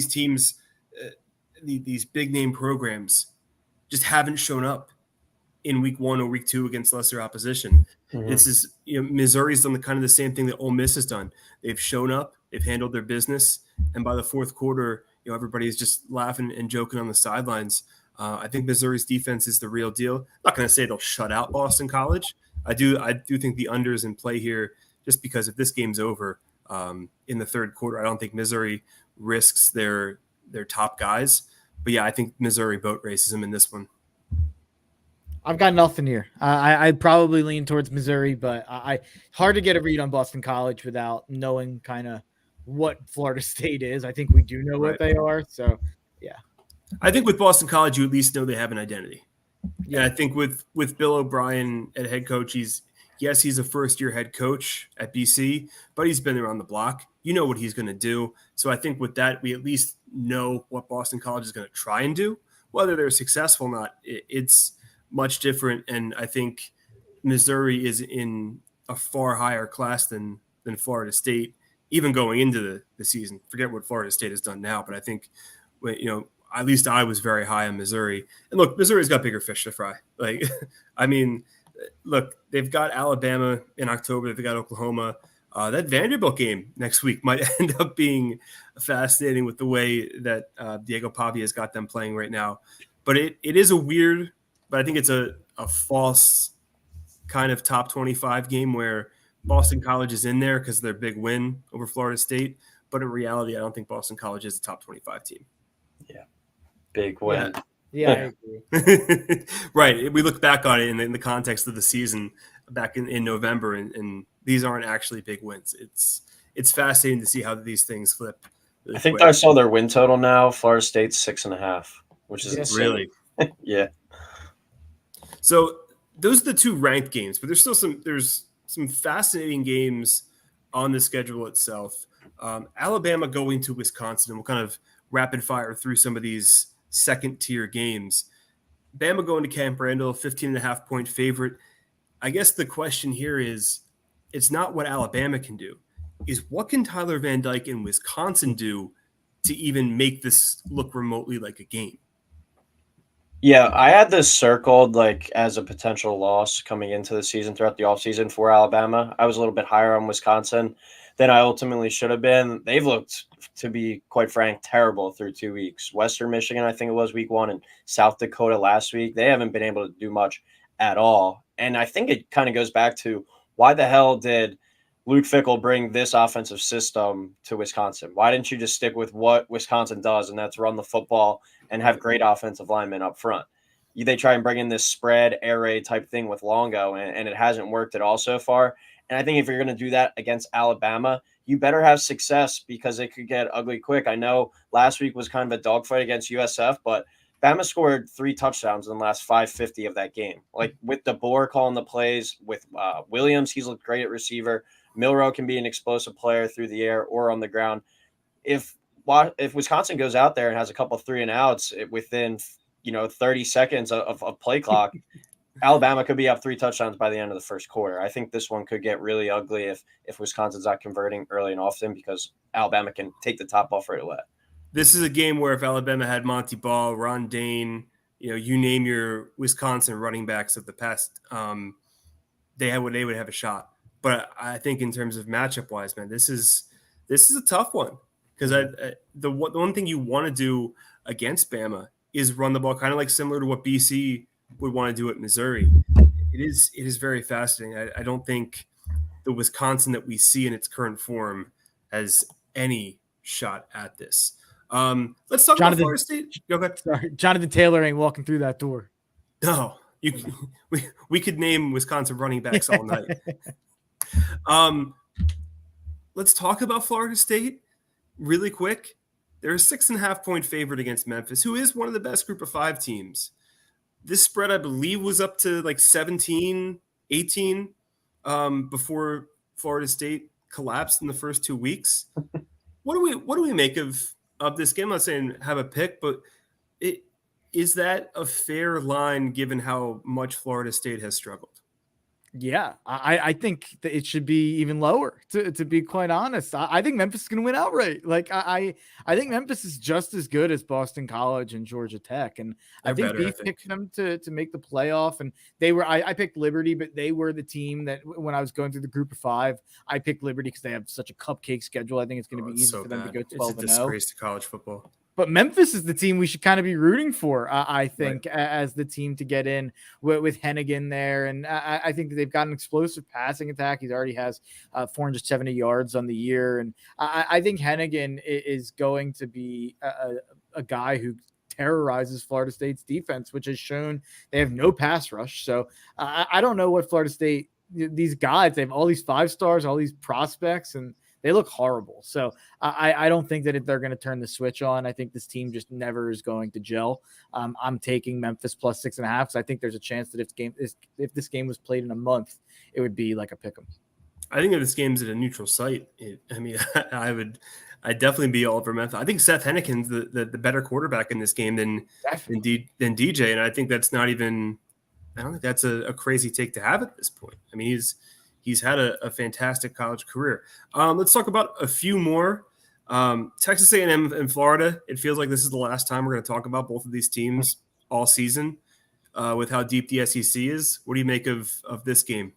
teams, these big name programs, just haven't shown up in week 1 or week 2 against lesser opposition? Mm-hmm. This is, Missouri's done the same thing that Ole Miss has done. They've shown up, they've handled their business, and by the fourth quarter, everybody's just laughing and joking on the sidelines. I think Missouri's defense is the real deal. I'm not going to say they'll shut out Boston College. I do think the under is in play here, just because if this game's over in the third quarter, I don't think Missouri risks their top guys. But yeah, I think Missouri boat races them in this one. I've got nothing here. I'd probably lean towards Missouri, but hard to get a read on Boston College without knowing kind of what Florida State is. I think we do know what they are. So, yeah. I think with Boston College, you at least know they have an identity. Yeah, and I think with Bill O'Brien at head coach, he's a first-year head coach at BC, but he's been around the block. You know what he's going to do. So I think with that, we at least know what Boston College is going to try and do. Whether they're successful or not, it's much different. And I think Missouri is in a far higher class than Florida State, even going into the season. Forget what Florida State has done now, but I think, at least I was very high on Missouri. And look, Missouri's got bigger fish to fry. I mean, look, they've got Alabama in October. They've got Oklahoma. That Vanderbilt game next week might end up being fascinating with the way that Diego Pavia has got them playing right now. But it is a weird, but I think it's a false kind of top 25 game where Boston College is in there because of their big win over Florida State. But in reality, I don't think Boston College is a top 25 team. Yeah. Big win. Yeah, I agree. Right. We look back on it in the context of the season back in November, and these aren't actually big wins. It's fascinating to see how these things flip. Really I think I saw their win total now. Florida State's 6.5, which is insane. Really. Yeah. So those are the two ranked games, but there's some fascinating games on the schedule itself. Alabama going to Wisconsin, and we'll kind of rapid fire through some of these second tier games. Bama going to Camp Randall, 15.5 point favorite. I guess the question here is, it's not what Alabama can do. Is what can Tyler Van Dyke in Wisconsin do to even make this look remotely like a game? Yeah, I had this circled as a potential loss coming into the season throughout the offseason for Alabama. I was a little bit higher on Wisconsin than I ultimately should have been. They've looked, to be quite frank, terrible through 2 weeks. Western Michigan, I think it was week 1, and South Dakota last week. They haven't been able to do much at all. And I think it kind of goes back to why the hell did Luke Fickell bring this offensive system to Wisconsin? Why didn't you just stick with what Wisconsin does, and that's run the football and have great offensive linemen up front? They try and bring in this spread, air raid type thing with Longo, and it hasn't worked at all so far. And I think if you're going to do that against Alabama, you better have success because it could get ugly quick. I know last week was kind of a dogfight against USF, but Bama scored 3 touchdowns in the last 550 of that game. With DeBoer calling the plays, with Williams, he's looked great at receiver. Milroe can be an explosive player through the air or on the ground. If Wisconsin goes out there and has a couple 3-and-outs within 30 seconds of play clock, Alabama could be up 3 touchdowns by the end of the first quarter. I think this one could get really ugly if Wisconsin's not converting early and often, because Alabama can take the top off right away. This is a game where if Alabama had Monty Ball, Ron Dane, you name your Wisconsin running backs of the past, they would have a shot. But I think in terms of matchup wise, man, this is a tough one, because the one thing you want to do against Bama is run the ball, kind of like similar to what BC would want to do at Missouri. It is very fascinating. I don't think the Wisconsin that we see in its current form has any shot at this. Let's talk about Florida State. Go ahead. Sorry, Jonathan Taylor ain't walking through that door. No, we could name Wisconsin running backs all night. Let's talk about Florida State really quick. They're a 6.5-point favorite against Memphis, who is one of the best group of 5 teams. This spread, I believe, was up to like 17, 18 before Florida State collapsed in the first 2 weeks. What do we make of this game? I'm not saying have a pick, but is that a fair line given how much Florida State has struggled? Yeah, I think that it should be even lower, to be quite honest. I think Memphis is going to win outright. Like I think Memphis is just as good as Boston College and Georgia Tech. And I think Beef picked them to make the playoff. And I picked Liberty, but they were the team that when I was going through the group of 5, I picked Liberty because they have such a cupcake schedule. I think it's going to be easy for them to go 12-0. It's a disgrace to college football. But Memphis is the team we should kind of be rooting for, I think, right, as the team to get in with Hennigan there. And I think that they've got an explosive passing attack. He already has 470 yards on the year. And I think Hennigan is going to be a guy who terrorizes Florida State's defense, which has shown they have no pass rush. So I don't know what Florida State, these guys, they have all these 5 stars, all these prospects, and they look horrible. So I don't think that they're going to turn the switch on. I think this team just never is going to gel. I'm taking Memphis plus 6.5. So I think there's a chance that if this game was played in a month, it would be like a pick 'em. I think if this game's at a neutral site, I'd definitely be all over Memphis. I think Seth Hennigan's the better quarterback in this game than DJ. And I think that's not even, I don't think that's a crazy take to have at this point. I mean, he's had a fantastic college career. Let's talk about a few more. Texas A&M and Florida. It feels like this is the last time we're going to talk about both of these teams all season with how deep the SEC is. What do you make of this game?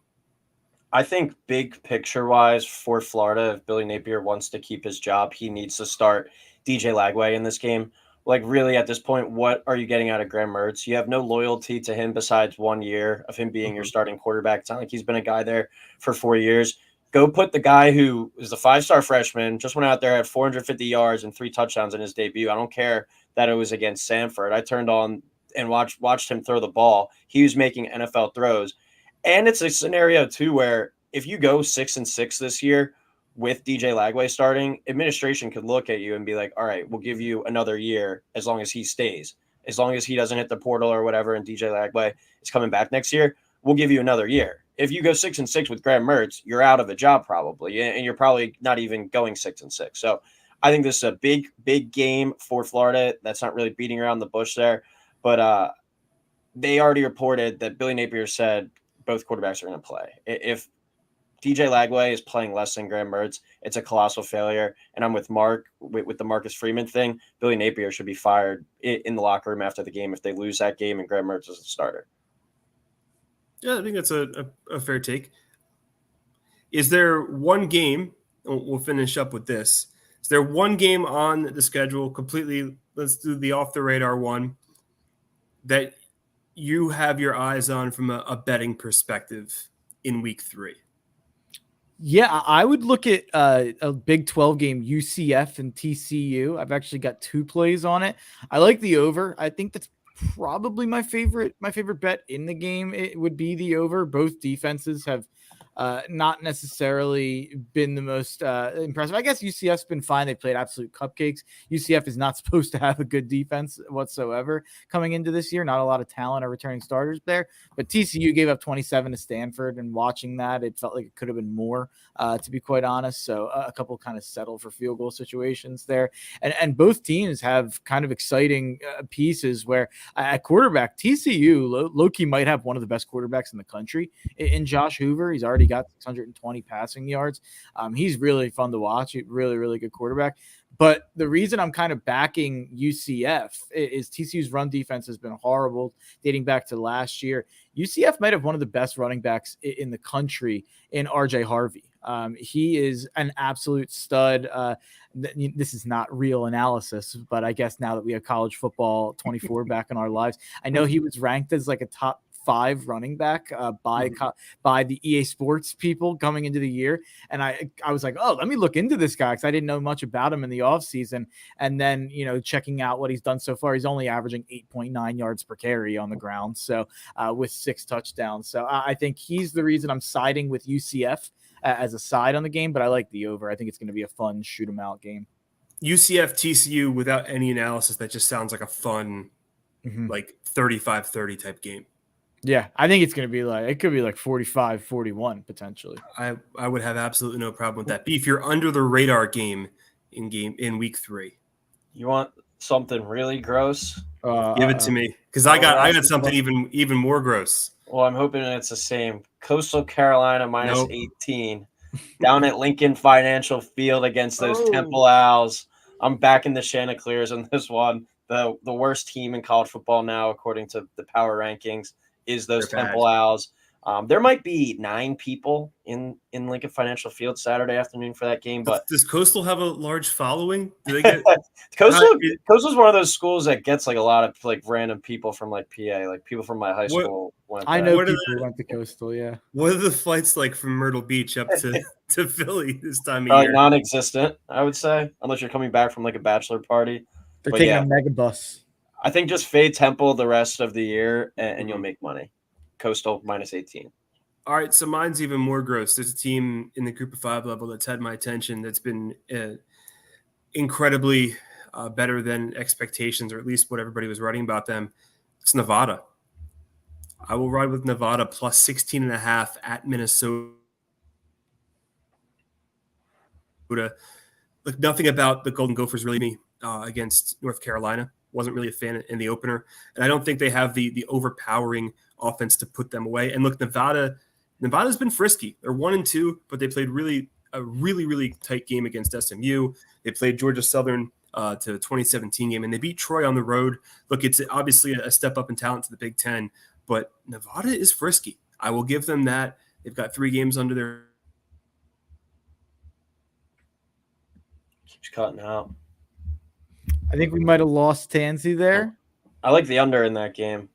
I think big picture-wise for Florida, if Billy Napier wants to keep his job, he needs to start DJ Lagway in this game. Like, really, at this point, what are you getting out of Graham Mertz? You have no loyalty to him besides 1 year of him being your starting quarterback. It's not like he's been a guy there for 4 years. Go put the guy who is a 5-star freshman, just went out there, had 450 yards and 3 touchdowns in his debut. I don't care that it was against Samford. I turned on and watched him throw the ball. He was making NFL throws. And it's a scenario, too, where if you go 6-6 this year, with DJ Lagway starting, administration could look at you and be like, all right, we'll give you another year as long as he stays. As long as he doesn't hit the portal or whatever and DJ Lagway is coming back next year, we'll give you another year. If you go 6-6 with Graham Mertz, you're out of a job probably, and you're probably not even going 6-6. So I think this is a big, big game for Florida. That's not really beating around the bush there. But they already reported that Billy Napier said both quarterbacks are going to play. If DJ Lagway is playing less than Graham Mertz, it's a colossal failure. And I'm with Mark with the Marcus Freeman thing. Billy Napier should be fired in the locker room after the game if they lose that game and Graham Mertz is the starter. Yeah, I think that's a fair take. Is there one game, we'll finish up with this. Is there one game on the schedule completely, let's do the off the radar one, that you have your eyes on from a betting perspective in week 3? Yeah, I would look at a Big 12 game, UCF and TCU. I've actually got 2 plays on it. I like the over. I think that's probably my favorite bet in the game. It would be the over. Both defenses have not necessarily been the most impressive. I guess UCF's been fine. They played absolute cupcakes. UCF is not supposed to have a good defense whatsoever coming into this year. Not a lot of talent or returning starters there. But TCU gave up 27 to Stanford, and watching that, it felt like it could have been more, to be quite honest. So a couple kind of settled for field goal situations there. And both teams have kind of exciting pieces where at quarterback, TCU low-key might have one of the best quarterbacks in the country in Josh Hoover. He's already got 620 passing yards. He's really fun to watch. Really, really good quarterback. But the reason I'm kind of backing UCF is TCU's run defense has been horrible dating back to last year. UCF might have one of the best running backs in the country in RJ Harvey. He is an absolute stud. This is not real analysis, but I guess now that we have college football 24 back in our lives, I know he was ranked as like a top 5 running back by the EA Sports people coming into the year. And I was like, oh, let me look into this guy because I didn't know much about him in the offseason. And then, checking out what he's done so far, he's only averaging 8.9 yards per carry on the ground. So with 6 touchdowns. So I think he's the reason I'm siding with UCF as a side on the game, but I like the over. I think it's going to be a fun shoot 'em out game. UCF TCU without any analysis, that just sounds like a fun, like 35-30 type game. Yeah, I think it's going to be it could be like 45-41 potentially. I would have absolutely no problem with that. Beef, you're under the radar game in week 3. You want something really gross? Give it to me, because I got something even more gross. Well, I'm hoping it's the same. Coastal Carolina minus 18 down at Lincoln Financial Field against those Temple Owls. I'm backing the Chanticleers on this one. The worst team in college football now, according to the power rankings, is those Temple Owls. There might be 9 people in Lincoln Financial Field Saturday afternoon for that game. But does Coastal have a large following? Do they get Coastal's one of those schools that gets like a lot of like random people from like PA, like people from my high school went there. I know people who went to Coastal. Yeah. What are the flights like from Myrtle Beach up to Philly this time of year? Non-existent, I would say, unless you're coming back from like a bachelor party. They're taking a mega bus. I think just fade Temple the rest of the year, and you'll make money. Coastal minus 18. All right, so mine's even more gross. There's a team in the Group of 5 level that's had my attention that's been incredibly better than expectations, or at least what everybody was writing about them. It's Nevada. I will ride with Nevada plus 16.5 at Minnesota. Look, nothing about the Golden Gophers really me against North Carolina. Wasn't really a fan in the opener, and I don't think they have the overpowering offense to put them away. And look, Nevada's been frisky. They're 1-2, but they played a really tight game against SMU. They played Georgia Southern to the 2017 game, and they beat Troy on the road. Look, it's obviously a step up in talent to the Big Ten, but Nevada is frisky. I will give them that. They've got 3 games under their. Keeps cutting out. I think we might have lost Tansey there. I like the under in that game.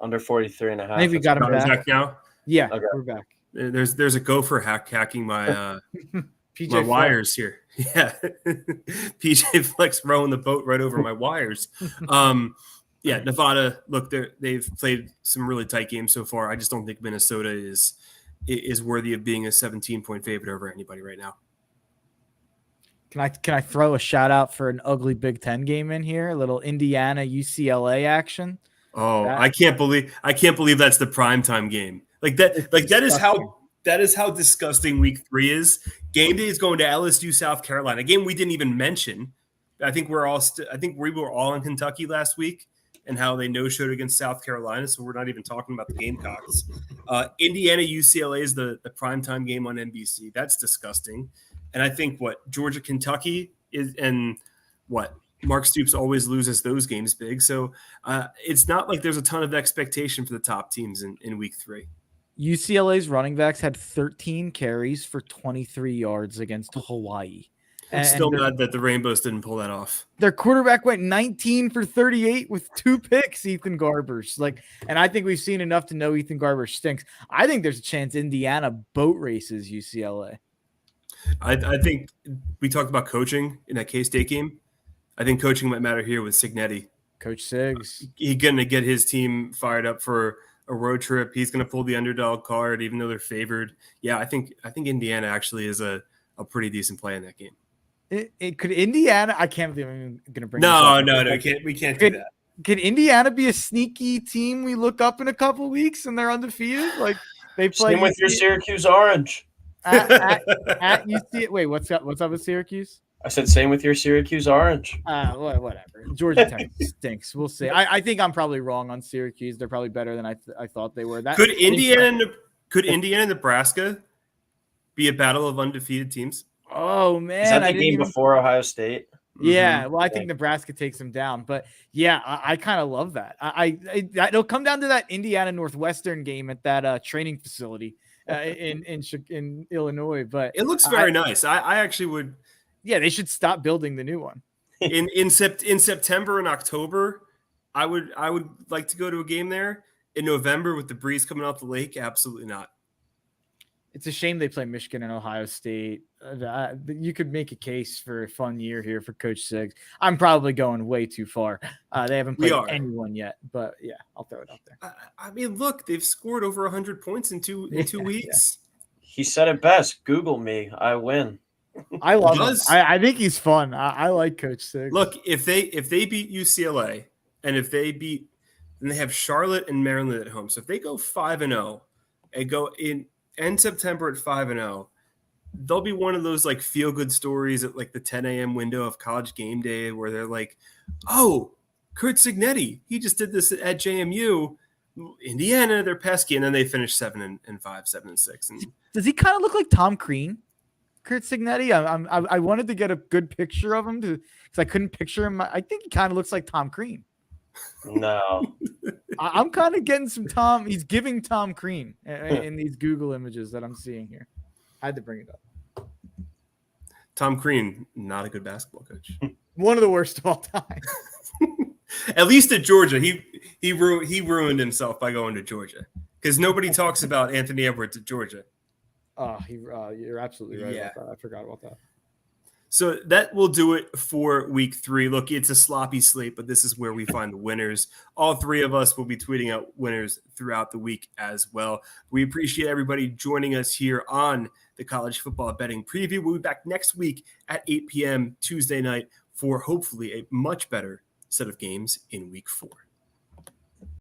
Under 43.5. I think we got him back now. Yeah, okay. We're back. There's a gopher hacking my PJ my wires here. Yeah, PJ Flex rowing the boat right over my wires. Yeah, Nevada. Look, they've played some really tight games so far. I just don't think Minnesota is worthy of being a 17-point favorite over anybody right now. Can I throw a shout out for an ugly Big Ten game in here? A little Indiana UCLA action. Oh, I can't believe that's the primetime game. That is how disgusting week 3 is. Game day is going to LSU, South Carolina, a game we didn't even mention. I think we were all in Kentucky last week and how they no-showed against South Carolina, so we're not even talking about the Gamecocks. Indiana UCLA is the primetime game on NBC. That's disgusting. And I think Georgia Kentucky is, and Mark Stoops always loses those games big. So it's not like there's a ton of expectation for the top teams in week 3. UCLA's running backs had 13 carries for 23 yards against Hawaii. I'm still mad that the Rainbows didn't pull that off. Their quarterback went 19 for 38 with 2 picks, Ethan Garbers. And I think we've seen enough to know Ethan Garbers stinks. I think there's a chance Indiana boat races UCLA. I think we talked about coaching in that K-State game. I think coaching might matter here with Signetti. Coach Siggs. He's going to get his team fired up for a road trip. He's going to pull the underdog card, even though they're favored. Yeah, I think Indiana actually is a pretty decent play in that game. It could Indiana. I can't believe I'm going to bring. No, this up. no, we can't do that. Could Indiana be a sneaky team we look up in a couple weeks and they're undefeated? Like they play. Same with your Syracuse Orange. At UC. Wait, what's up with Syracuse? I said same with your Syracuse Orange. Whatever. Georgia Tech stinks. We'll see. I think I'm probably wrong on Syracuse. They're probably better than I thought they were. Could Indiana and Nebraska be a battle of undefeated teams? Oh man, is that the game before Ohio State? Yeah, well, I think Nebraska takes them down, but yeah, I kind of love that. It'll come down to that Indiana Northwestern game at that training facility in Illinois. But it looks very nice. I actually would. Yeah, they should stop building the new one. in September and October, I would like to go to a game there. In November with the breeze coming off the lake, absolutely not. It's a shame they play Michigan and Ohio State. You could make a case for a fun year here for Coach Siggs. I'm probably going way too far. They haven't played anyone yet, but yeah, I'll throw it out there. I mean, look, they've scored over 100 points in two weeks. Yeah. He said it best. Google me, I win. I love him. I think he's fun. I like Coach Siggs. Look, if they beat UCLA and if they beat, then they have Charlotte and Maryland at home. So if they go 5-0 and go in end September at 5-0, they'll be one of those like feel good stories at like the 10 a.m. window of College Game Day where they're like, oh, Kurt Signetti, he just did this at JMU. Indiana, they're pesky, and then they finish 7-5, 7-6. And does he kind of look like Tom Crean? Kurt Signetti. I wanted to get a good picture of him because I couldn't picture him. I think he kind of looks like Tom Crean. No, I'm kind of getting some Tom. He's giving Tom Crean in these Google images that I'm seeing here. I had to bring it up. Tom Crean, not a good basketball coach. One of the worst of all time. At least at Georgia, he ruined himself by going to Georgia because nobody talks about Anthony Edwards at Georgia. Oh, you're absolutely right about that. I forgot about that. So that will do it for week 3. Look, it's a sloppy slate, but this is where we find the winners. All 3 of us will be tweeting out winners throughout the week as well. We appreciate everybody joining us here on the College Football Betting Preview. We'll be back next week at 8 p.m. Tuesday night for hopefully a much better set of games in week 4.